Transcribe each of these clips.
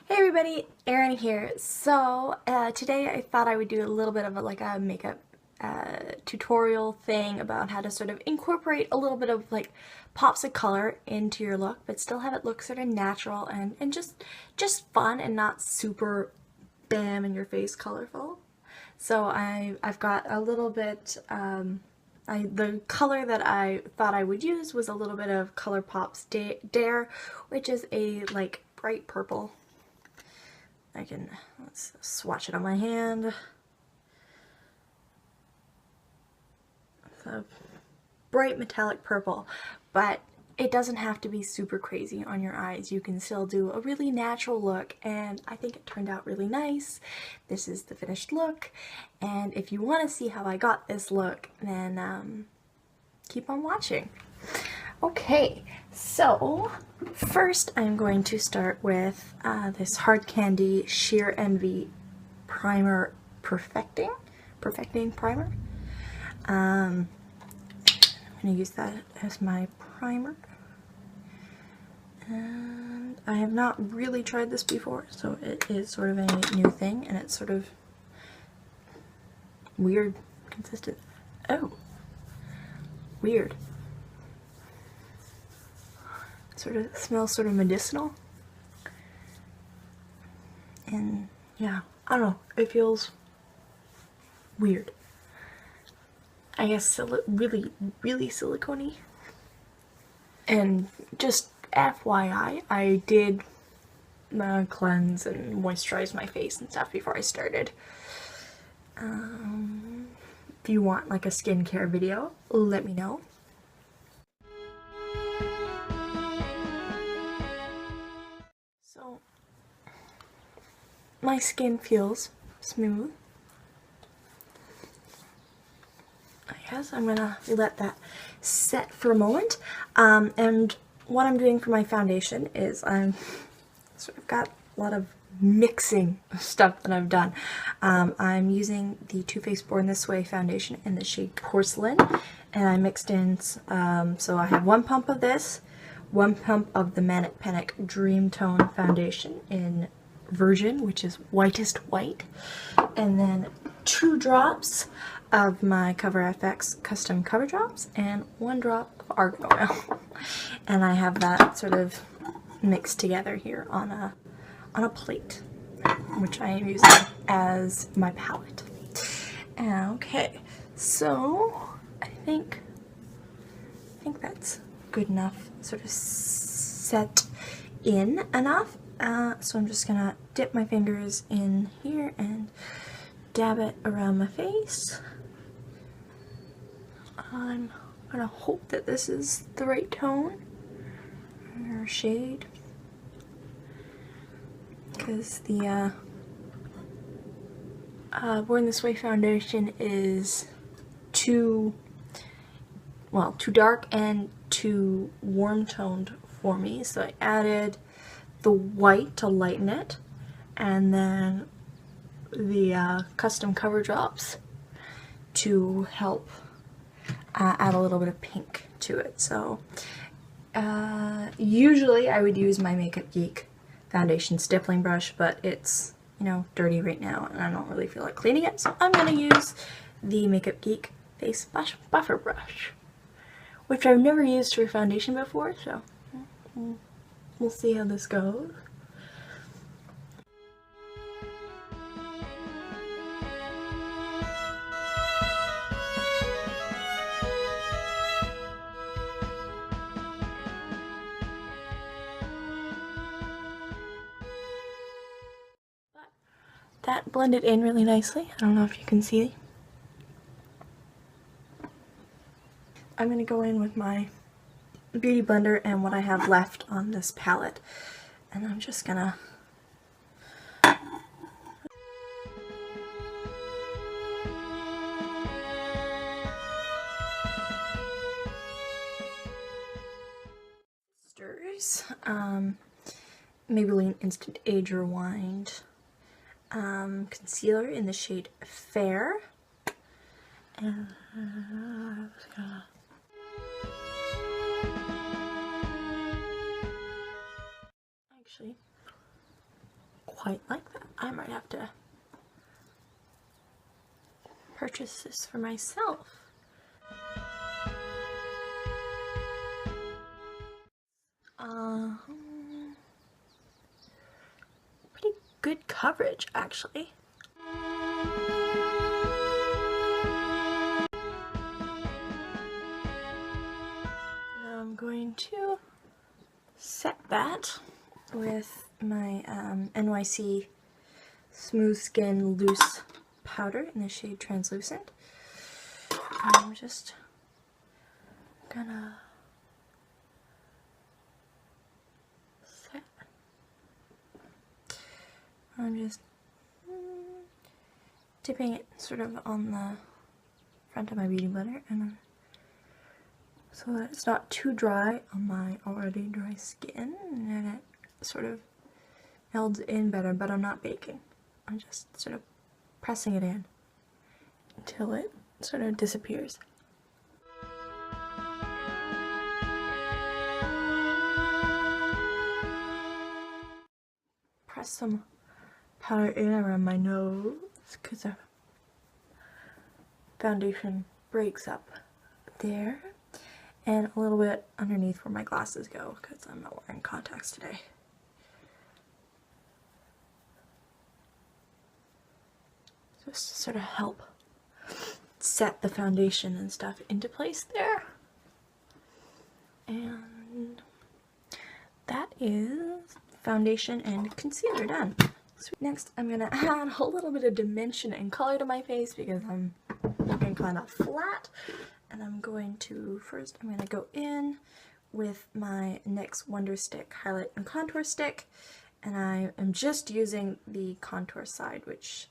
Hey everybody, Erin here. So today I thought I would do a little bit of a makeup tutorial thing about how to sort of incorporate a little bit of like pops of color into your look, but still have it look sort of natural and just fun and not super bam in your face colorful. So I've got a little bit. The color that I thought I would use was a little bit of Colourpop Dare, which is a like bright purple. Let's swatch it on my hand. It's a bright metallic purple, but it doesn't have to be super crazy on your eyes. You can still do a really natural look, and I think it turned out really nice. This is the finished look, and if you want to see how I got this look, then keep on watching. Okay, so first I'm going to start with this Hard Candy Sheer Envy Primer Perfecting Primer. I'm going to use that as my primer. And I have not really tried this before, so it is sort of a new thing, and it's sort of weird consistent. Oh, weird. Sort of smells sort of medicinal, and yeah, I don't know, it feels weird. I guess really silicone-y. And just FYI, I did cleanse and moisturize my face and stuff before I started. If you want like a skincare video, let me know. So my skin feels smooth. I guess I'm gonna let that set for a moment. And what I'm doing for my foundation is I'm sort of got a lot of mixing stuff that I've done. I'm using the Too Faced Born This Way foundation in the shade Porcelain, and I mixed in, so I have 1 pump of this, 1 pump of the Manic Dreamtone foundation in Version, which is whitest white, and then 2 drops of my CoverFX custom cover drops and 1 drop of argan oil. And I have that sort of mixed together here on a plate, which I am using as my palette. Okay, so I think that's good enough, sort of set in enough. So I'm just gonna dip my fingers in here and dab it around my face. I'm gonna hope that this is the right tone or shade, because the Born This Way foundation is too dark and too warm toned for me, so I added the white to lighten it, and then the custom cover drops to help add a little bit of pink to it. So usually I would use my Makeup Geek foundation stippling brush, but it's, you know, dirty right now and I don't really feel like cleaning it, so I'm gonna use the Makeup Geek Face Buffer Brush, which I've never used for foundation before, so we'll see how this goes. That blended in really nicely. I don't know if you can see. I'm going to go in with my BeautyBlender and what I have left on this palette, and I'm just gonna stirs Maybelline Instant Age Rewind concealer in the shade Fair, and I'm just gonna actually quite like that. I might have to purchase this for myself. Pretty good coverage, actually. Now I'm going to set that with my NYC Smooth Skin Loose Powder in the shade Translucent. I'm just gonna set. I'm just dipping it sort of on the front of my Beauty Blender, and so that it's not too dry on my already dry skin, and it sort of melds in better, but I'm not baking. I'm just sort of pressing it in until it sort of disappears. Press some powder in around my nose because the foundation breaks up there, and a little bit underneath where my glasses go because I'm not wearing contacts today. Just to sort of help set the foundation and stuff into place there. And that is foundation and concealer done. So next I'm going to add a little bit of dimension and color to my face because I'm looking kind of flat. And I'm going to, first I'm going to go in with my NYX Wonderstick Highlight and Contour Stick. And I am just using the contour side, which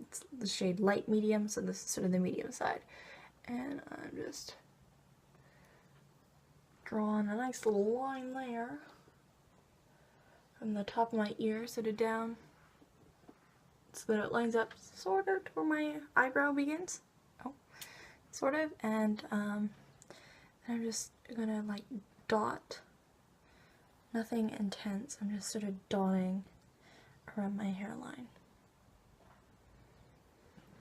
it's the shade light medium, so this is sort of the medium side. And I'm just drawing a nice little line there from the top of my ear sort of down so that it lines up sort of to where my eyebrow begins. Oh, sort of. And I'm just gonna like dot. Nothing intense, I'm just sort of dotting around my hairline.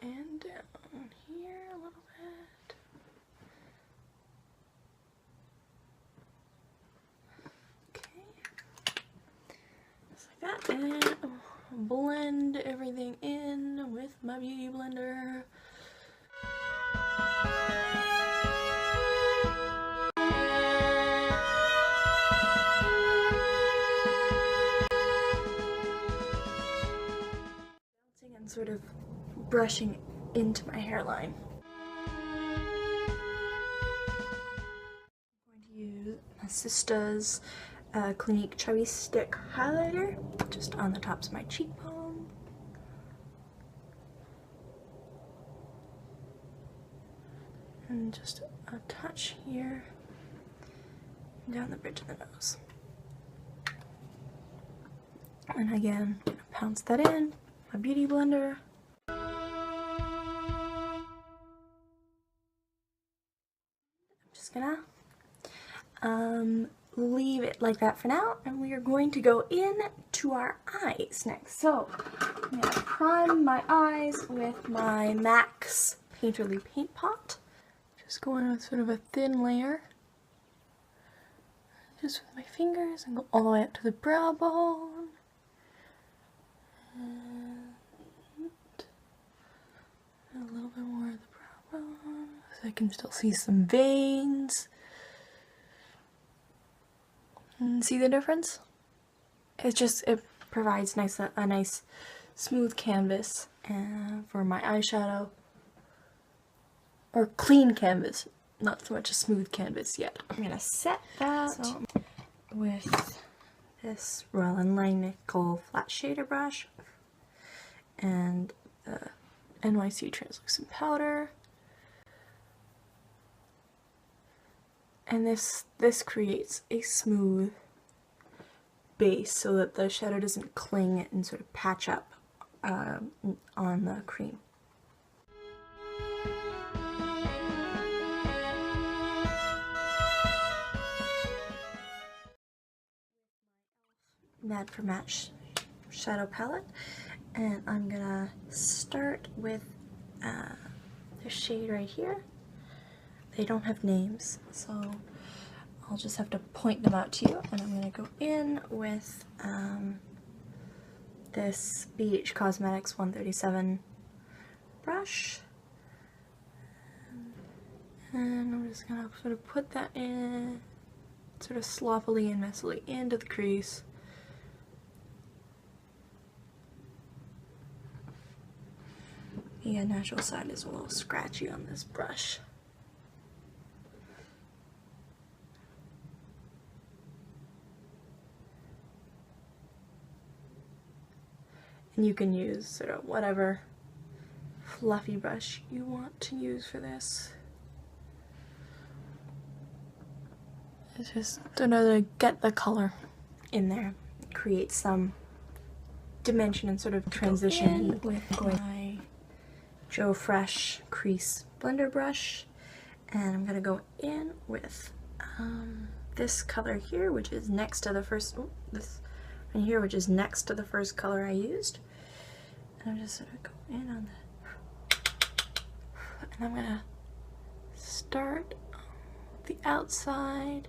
And down here a little bit. Okay. Just like that. And blend everything in with my Beauty Blender. And sort of brushing into my hairline. I'm going to use my sister's Clinique Chubby Stick highlighter just on the tops of my cheekbone. And just a touch here down the bridge of the nose. And again, I'm gonna pounce that in. My Beauty Blender. I'm just gonna leave it like that for now, and we are going to go in to our eyes next. So I'm gonna prime my eyes with my MAC's Painterly Paint Pot. Just going with sort of a thin layer, just with my fingers, and go all the way up to the brow bone. And a little bit more of the brow bone, so I can still see some veins. And see the difference? It provides a nice smooth canvas for my eyeshadow. Or clean canvas, not so much a smooth canvas yet. I'm gonna set that with this Royal & Nickel flat shader brush and the NYC translucent powder. And this creates a smooth base so that the shadow doesn't cling and sort of patch up on the cream. Mad for Match shadow palette, and I'm gonna start with the shade right here. They don't have names, so I'll just have to point them out to you, and I'm gonna go in with this itCosmetics 137 brush, and I'm just gonna sort of put that in sort of sloppily and messily into the crease. The natural side is a little scratchy on this brush. And you can use sort of whatever fluffy brush you want to use for this. It's just to get the color in there, create some dimension and sort of transition with my Joe Fresh crease blender brush, and I'm gonna go in with this color here, which is next to the first. This one here, which is next to the first color I used, and I'm just gonna go in on that, and I'm gonna start the outside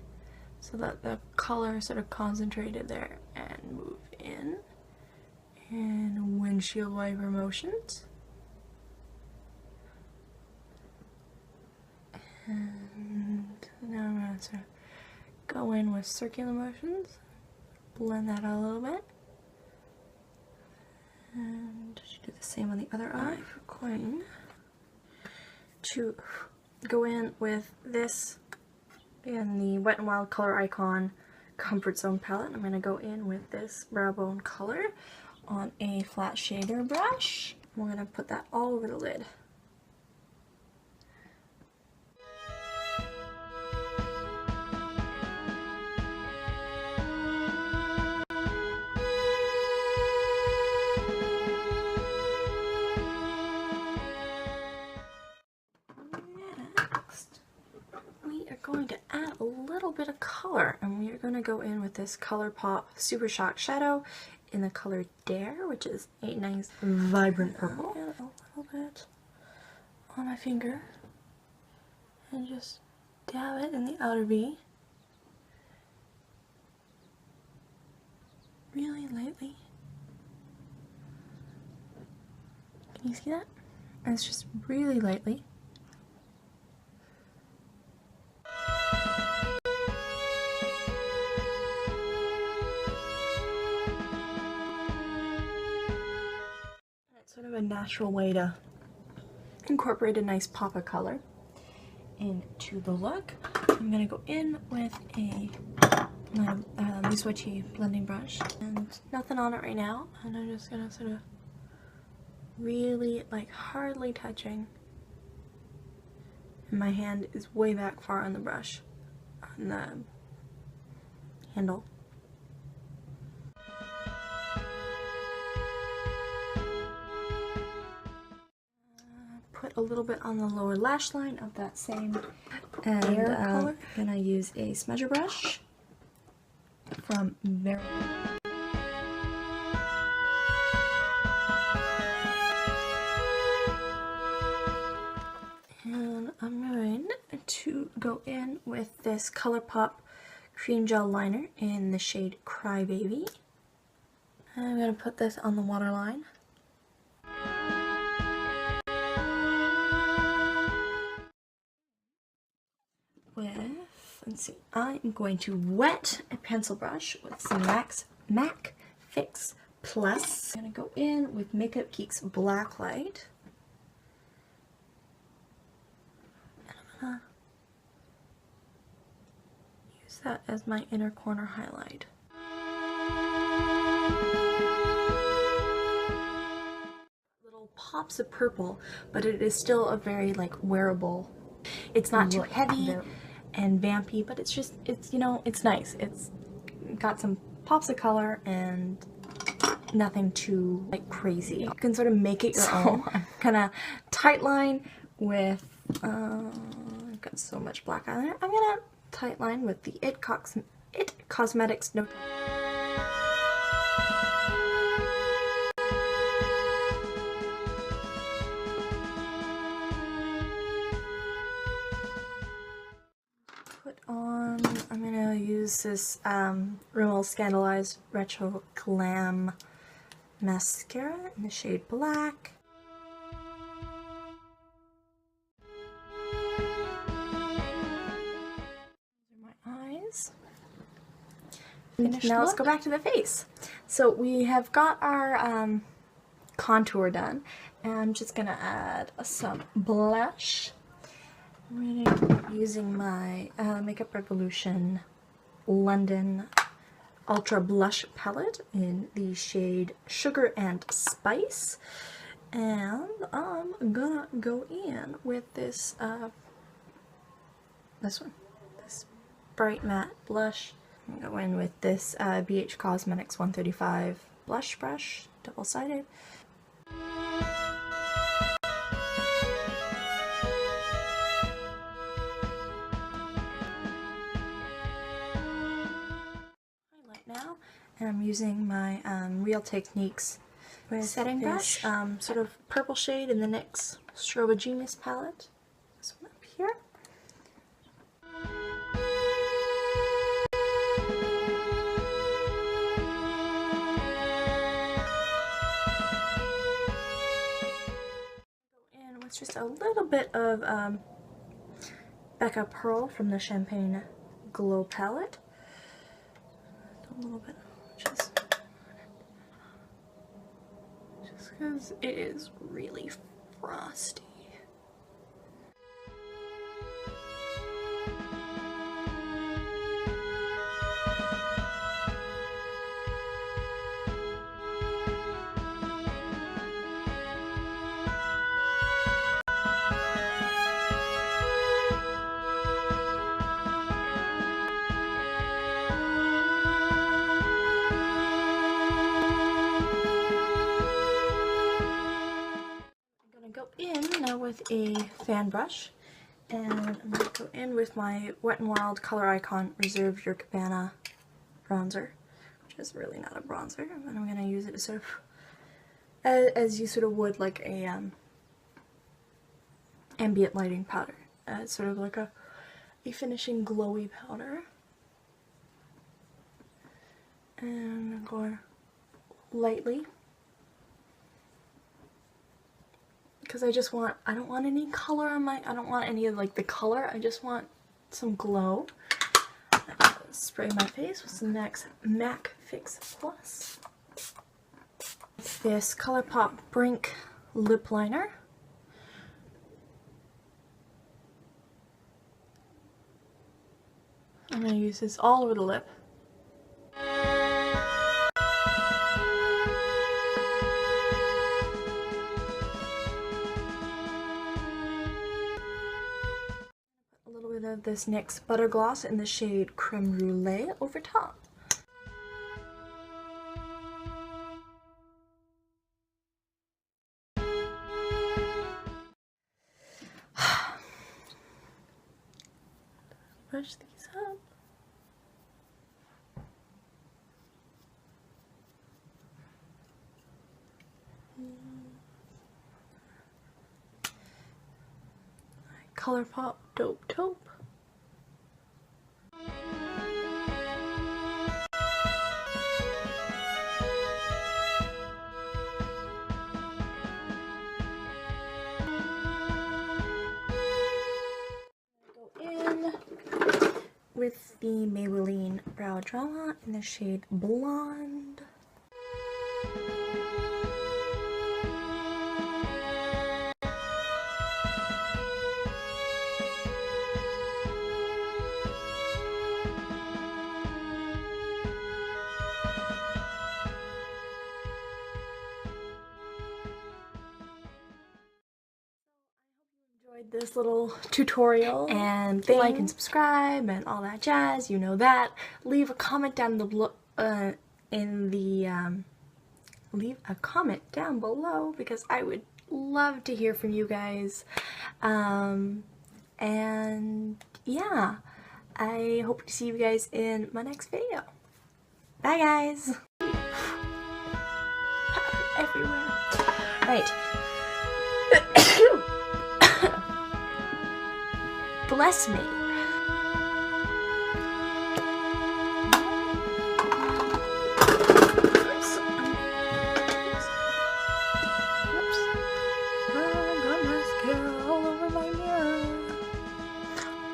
so that the color sort of concentrated there, and move in and windshield wiper motions. And now I'm going to sort of go in with circular motions, blend that out a little bit, and do the same on the other eye. We're going to go in with this in the Wet n Wild Coloricon Comfort Zone palette. I'm going to go in with this Brow Bone color on a flat shader brush. We're going to put that all over the lid. Going to add a little bit of color, and we are going to go in with this Colourpop Super Shock Shadow in the color Dare, which is a nice vibrant purple. And a little bit on my finger, and just dab it in the outer V, really lightly. Can you see that? And it's just really lightly. Sort of a natural way to incorporate a nice pop of color into the look. I'm going to go in with my Swatchy blending brush, and nothing on it right now, and I'm just going to sort of really, like, hardly touching, and my hand is way back far on the brush, on the handle. Put a little bit on the lower lash line of that same color. Then I use a smudger brush from Maran. And I'm going to go in with this Colourpop Cream Gel Liner in the shade Crybaby. I'm going to put this on the waterline. Let's see, I'm going to wet a pencil brush with some MAC Fix Plus. I'm going to go in with Makeup Geek's Blacklight. And I'm going to use that as my inner corner highlight. Little pops of purple, but it is still a very, like, wearable. It's not too heavy and vampy, but it's just, it's, you know, it's nice. It's got some pops of color and nothing too, like, crazy. You can sort of make it your own. Kind of tight line with, I've got so much black eyeliner. I'm gonna tight line with the itCosmetics No Tug. use this Rimmel Scandaleyes Retro Glam Mascara in the shade Black. These are my eyes. Now let's go back to the face. So we have got our contour done, and I'm just gonna add some blush. I'm using my Makeup Revolution London Ultra Blush Palette in the shade Sugar and Spice, and I'm gonna go in with this this bright matte blush. I'm gonna go in with this BeautyCosmetics 135 blush brush, double-sided. Highlight now, and I'm using my Real Techniques setting brush, sort of purple shade in the NYX Strobe Genius palette. This one up here. It's just a little bit of Becca Pearl from the Champagne Glow palette. A little bit, just because it is really frosty. With a fan brush, and I'm going to go in with my Wet n Wild Coloricon Reserve Your Cabana bronzer, which is really not a bronzer, and I'm going to use it as sort of as you sort of would like a ambient lighting powder. It's sort of like a finishing glowy powder, and I'm going lightly. Because I don't want any color on I don't want any of like the color, I just want some glow. Spray my face with some MAC Fix Plus. This Colourpop Brink lip liner. I'm going to use this all over the lip. Of this NYX Butter Gloss in the shade Creme Brulee over top. Brush these up. Colourpop Dope Taupe. With the Maybelline Brow Drama in the shade Blonde. This little tutorial, and like and subscribe and all that jazz, you know that. Leave a comment down below leave a comment down below because I would love to hear from you guys. And yeah, I hope to see you guys in my next video. Bye guys. Everywhere. Right. Bless me.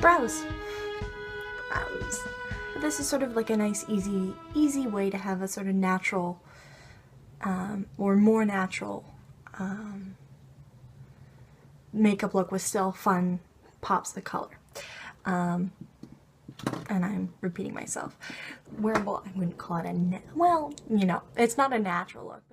brows. This is sort of like a nice, easy way to have a sort of natural, or more natural makeup look with still fun pops of color. And I'm repeating myself. Wearable, I wouldn't call it well, you know, it's not a natural look.